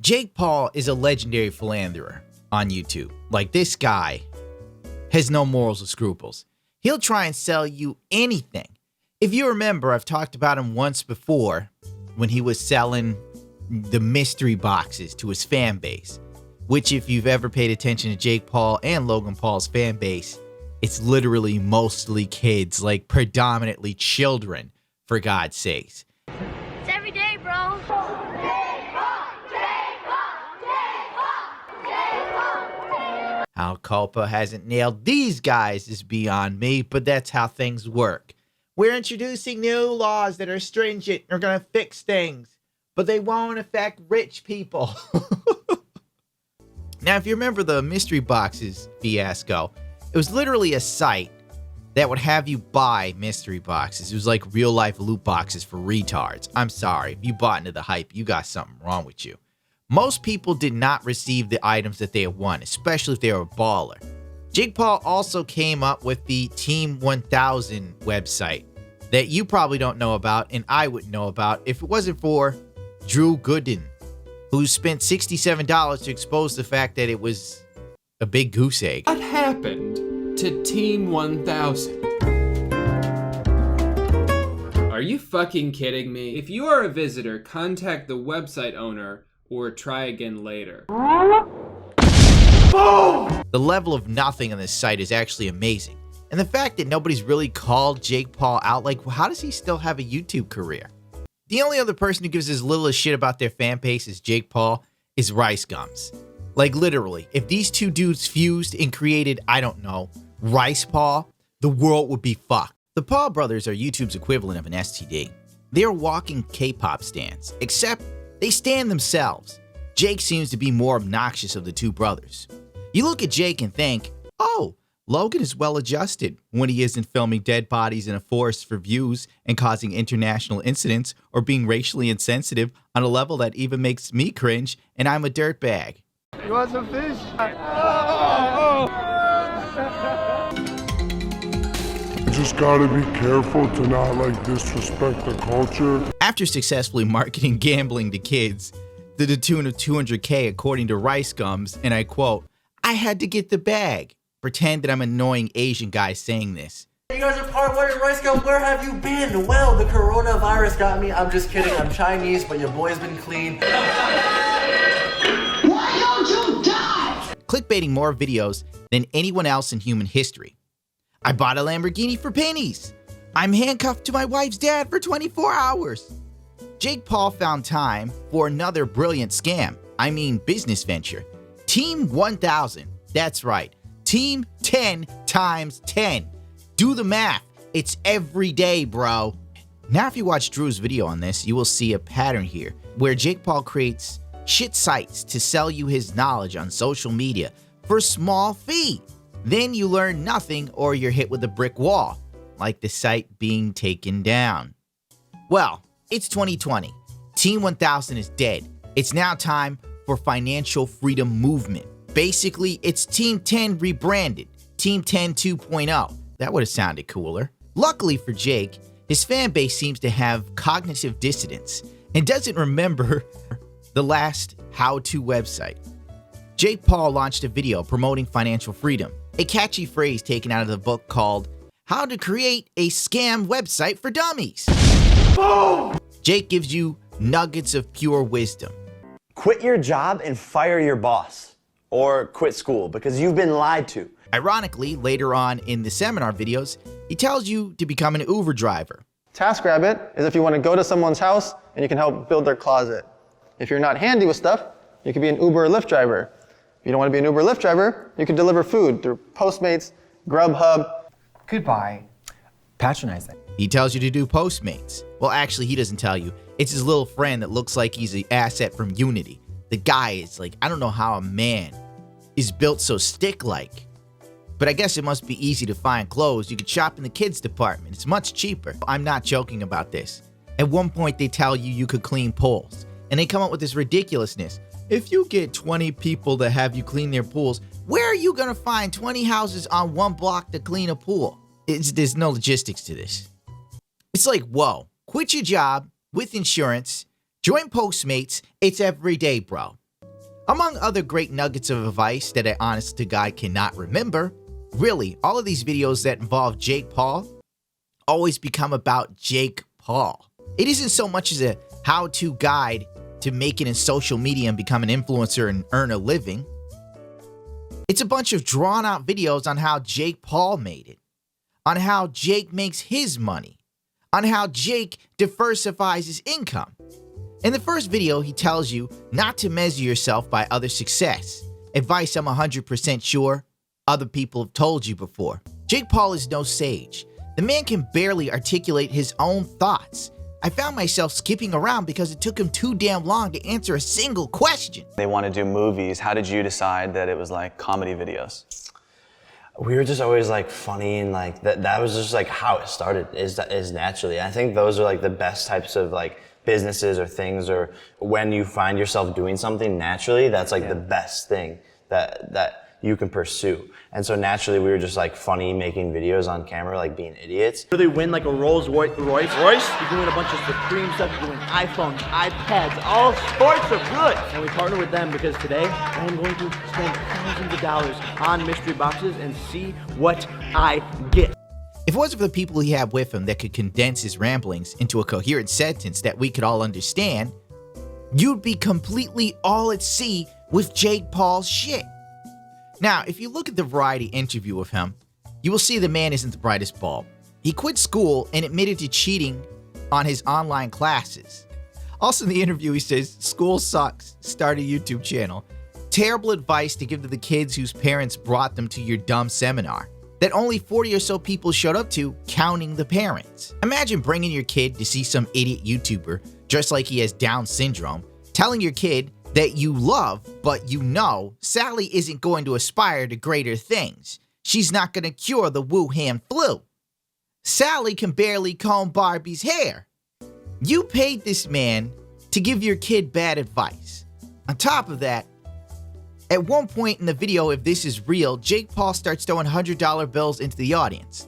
Jake Paul is a legendary philanderer on YouTube. Like, this guy has no morals or scruples. He'll try and sell you anything. If you remember, I've talked about him once before when he was selling the mystery boxes to his fan base, which, if you've ever paid attention to Jake Paul and Logan Paul's fan base, it's literally mostly kids, like predominantly children, for God's sakes. It's every day, bro. How Culpa hasn't nailed these guys is beyond me, but that's how things work. We're introducing new laws that are stringent and are going to fix things, but they won't affect rich people. Now, if you remember the mystery boxes fiasco, it was literally a site that would have you buy mystery boxes. It was like real life loot boxes for retards. I'm sorry, if you bought into the hype, you got something wrong with you. Most people did not receive the items that they had won, especially if they were a baller. Jake Paul also came up with the Team 1000 website that you probably don't know about and I wouldn't know about if it wasn't for Drew Gooden, who spent $67 to expose the fact that it was a big goose egg. What happened to Team 1000? Are you fucking kidding me? If you are a visitor, contact the website owner or try again later. Boom! The level of nothing on this site is actually amazing. And the fact that nobody's really called Jake Paul out, like, how does he still have a YouTube career? The only other person who gives as little as shit about their fan base as Jake Paul is Rice Gums. Like, literally, if these two dudes fused and created, I don't know, Rice Paul, the world would be fucked. The Paul brothers are YouTube's equivalent of an STD. They're walking K-pop stands, except they stand themselves. Jake seems to be more obnoxious of the two brothers. You look at Jake and think, oh, Logan is well adjusted when he isn't filming dead bodies in a forest for views and causing international incidents or being racially insensitive on a level that even makes me cringe, and I'm a dirtbag. You want some fish? You just gotta be careful to not disrespect the culture. After successfully marketing gambling to kids to the tune of $200K according to Rice Gums, and I quote, I had to get the bag. Pretend that I'm an annoying Asian guy saying this. You guys are part one in Rice Gum. Where have you been? Well, the coronavirus got me. I'm just kidding. I'm Chinese, but your boy's been clean. Why don't you die? Clickbaiting more videos than anyone else in human history. I bought a Lamborghini for pennies. I'm handcuffed to my wife's dad for 24 hours. Jake Paul found time for another brilliant scam. I mean business venture. Team 1000. That's right. Team 10 times 10. Do the math. It's every day, bro. Now, if you watch Drew's video on this, you will see a pattern here where Jake Paul creates shit sites to sell you his knowledge on social media for a small fee. Then you learn nothing or you're hit with a brick wall, like the site being taken down. Well, it's 2020. Team 1000 is dead. It's now time for financial freedom movement. Basically, it's Team 10 rebranded, Team 10 2.0. That would have sounded cooler. Luckily for Jake, his fan base seems to have cognitive dissonance and doesn't remember the last how-to website. Jake Paul launched a video promoting financial freedom, a catchy phrase taken out of the book called How to Create a Scam Website for Dummies. Boom! Jake gives you nuggets of pure wisdom. Quit your job and fire your boss. Or quit school because you've been lied to. Ironically, later on in the seminar videos, he tells you to become an Uber driver. TaskRabbit is if you want to go to someone's house and you can help build their closet. If you're not handy with stuff, you can be an Uber or Lyft driver. If you don't want to be an Uber or Lyft driver, you can deliver food through Postmates, Grubhub. Goodbye. Patronizing. He tells you to do Postmates. Well, actually, he doesn't tell you. It's his little friend that looks like he's an asset from Unity. The guy is like, I don't know how a man is built so stick-like. But I guess it must be easy to find clothes. You could shop in the kids department. It's much cheaper. I'm not joking about this. At one point, they tell you you could clean pools. And they come up with this ridiculousness. If you get 20 people to have you clean their pools, where are you going to find 20 houses on one block to clean a pool? There's no logistics to this. It's like, whoa, quit your job with insurance, join Postmates. It's every day, bro. Among other great nuggets of advice that I honest to God cannot remember, really, all of these videos that involve Jake Paul always become about Jake Paul. It isn't so much as a how-to guide to make it in social media and become an influencer and earn a living. It's a bunch of drawn-out videos on how Jake Paul made it, on how Jake makes his money, on how Jake diversifies his income. In the first video, he tells you not to measure yourself by other success, advice I'm 100% sure other people have told you before. Jake Paul is no sage. The man can barely articulate his own thoughts. I found myself skipping around because it took him too damn long to answer a single question. They want to do movies. How did you decide that it was like comedy videos? We were just always like funny, and like that was just like how it started is naturally. I think those are like the best types of like businesses or things, or when you find yourself doing something naturally, that's like the best thing that you can pursue. And so naturally we were just like funny, making videos on camera, like being idiots. They win like a Rolls Royce. You're doing a bunch of Supreme stuff, you're doing iPhones, iPads, all sorts of good. And we partner with them because today I am going to spend thousands of dollars on mystery boxes and see what I get. If it wasn't for the people he had with him that could condense his ramblings into a coherent sentence that we could all understand, you'd be completely all at sea with Jake Paul's shit. Now, if you look at the Variety interview with him, you will see the man isn't the brightest bulb. He quit school and admitted to cheating on his online classes. Also in the interview, he says, "School sucks, start a YouTube channel. Terrible advice to give to the kids whose parents brought them to your dumb seminar that only 40 or so people showed up to, counting the parents. Imagine bringing your kid to see some idiot YouTuber dressed like he has Down syndrome, telling your kid that you love, but you know Sally isn't going to aspire to greater things. She's not going to cure the Wuhan flu. Sally can barely comb Barbie's hair." You paid this man to give your kid bad advice. On top of that, at one point in the video, if this is real, Jake Paul starts throwing $100 bills into the audience.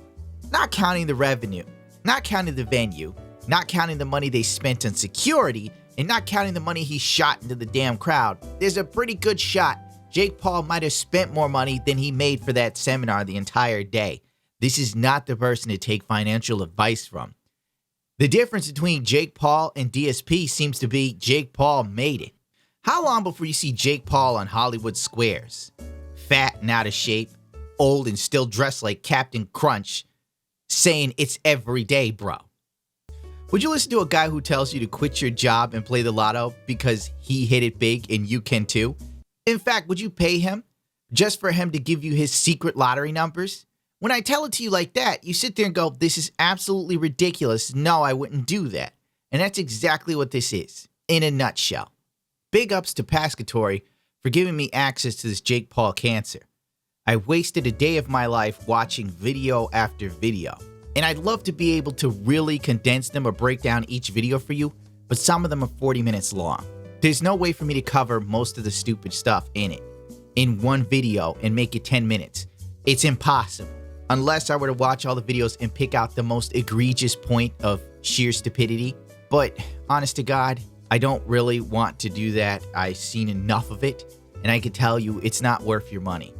Not counting the revenue, not counting the venue, not counting the money they spent on security, and not counting the money he shot into the damn crowd. There's a pretty good shot Jake Paul might have spent more money than he made for that seminar the entire day. This is not the person to take financial advice from. The difference between Jake Paul and DSP seems to be Jake Paul made it. How long before you see Jake Paul on Hollywood squares? Fat and out of shape, old and still dressed like Captain Crunch, saying it's every day, bro. Would you listen to a guy who tells you to quit your job and play the lotto because he hit it big and you can too? In fact, would you pay him just for him to give you his secret lottery numbers? When I tell it to you like that, you sit there and go, "This is absolutely ridiculous. No, I wouldn't do that." And that's exactly what this is, in a nutshell. Big ups to Pascatory for giving me access to this Jake Paul cancer. I wasted a day of my life watching video after video. And I'd love to be able to really condense them or break down each video for you, but some of them are 40 minutes long. There's no way for me to cover most of the stupid stuff in it in one video and make it 10 minutes. It's impossible. Unless I were to watch all the videos and pick out the most egregious point of sheer stupidity. But honest to God, I don't really want to do that. I've seen enough of it, and I can tell you it's not worth your money.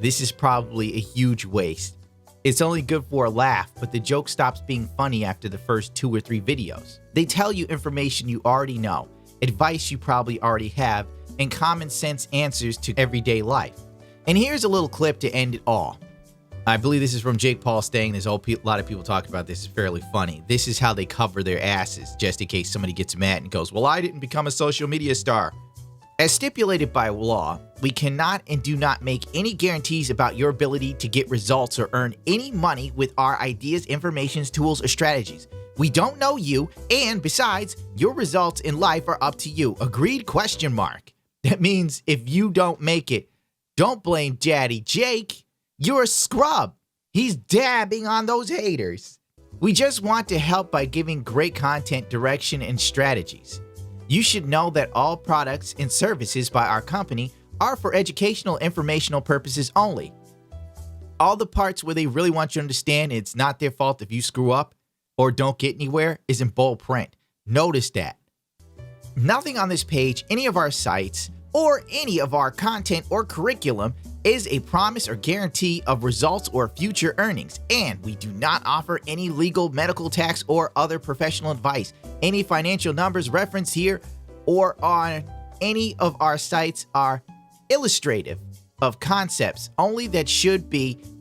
This is probably a huge waste. It's only good for a laugh, but the joke stops being funny after the first 2 or 3 videos. They tell you information you already know, advice you probably already have, and common sense answers to everyday life. And here's a little clip to end it all. I believe this is from Jake Paul saying this. A lot of people talk about this. It's fairly funny. This is how they cover their asses, just in case somebody gets mad and goes, "Well, I didn't become a social media star." As stipulated by law, we cannot and do not make any guarantees about your ability to get results or earn any money with our ideas, information, tools, or strategies. We don't know you, and besides, your results in life are up to you. Agreed? ? That means if you don't make it, don't blame Daddy Jake. You're a scrub. He's dabbing on those haters. We just want to help by giving great content, direction, and strategies. You should know that all products and services by our company are for educational, informational purposes only. All the parts where they really want you to understand it's not their fault if you screw up or don't get anywhere is in bold print. Notice that. Nothing on this page, any of our sites, or any of our content or curriculum is a promise or guarantee of results or future earnings, and we do not offer any legal, medical, tax, or other professional advice. Any financial numbers referenced here or on any of our sites are illustrative of concepts only that should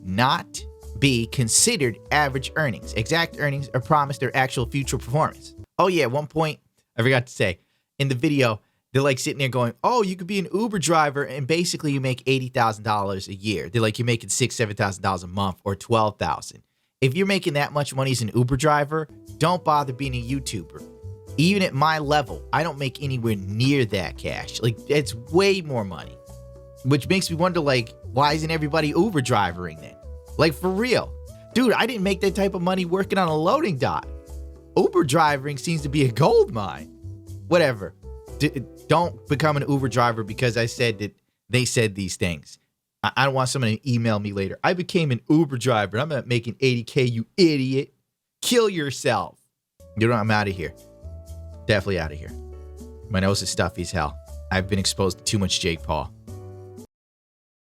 not be considered average earnings, exact earnings, or promised or actual future performance. Oh yeah, one point I forgot to say. In the video, they're like sitting there going, oh, you could be an Uber driver and basically you make $80,000 a year. They're like, you're making $6,000, $7,000 a month or $12,000. If you're making that much money as an Uber driver, don't bother being a YouTuber. Even at my level, I don't make anywhere near that cash. Like, it's way more money. Which makes me wonder, like, why isn't everybody Uber drivering then? Like, for real. Dude, I didn't make that type of money working on a loading dock. Uber driving seems to be a gold mine. Whatever. Don't become an Uber driver because I said that they said these things. I don't want someone to email me later. I became an Uber driver. I'm not making $80K, you idiot. Kill yourself. You know, I'm out of here. Definitely out of here. My nose is stuffy as hell. I've been exposed to too much Jake Paul.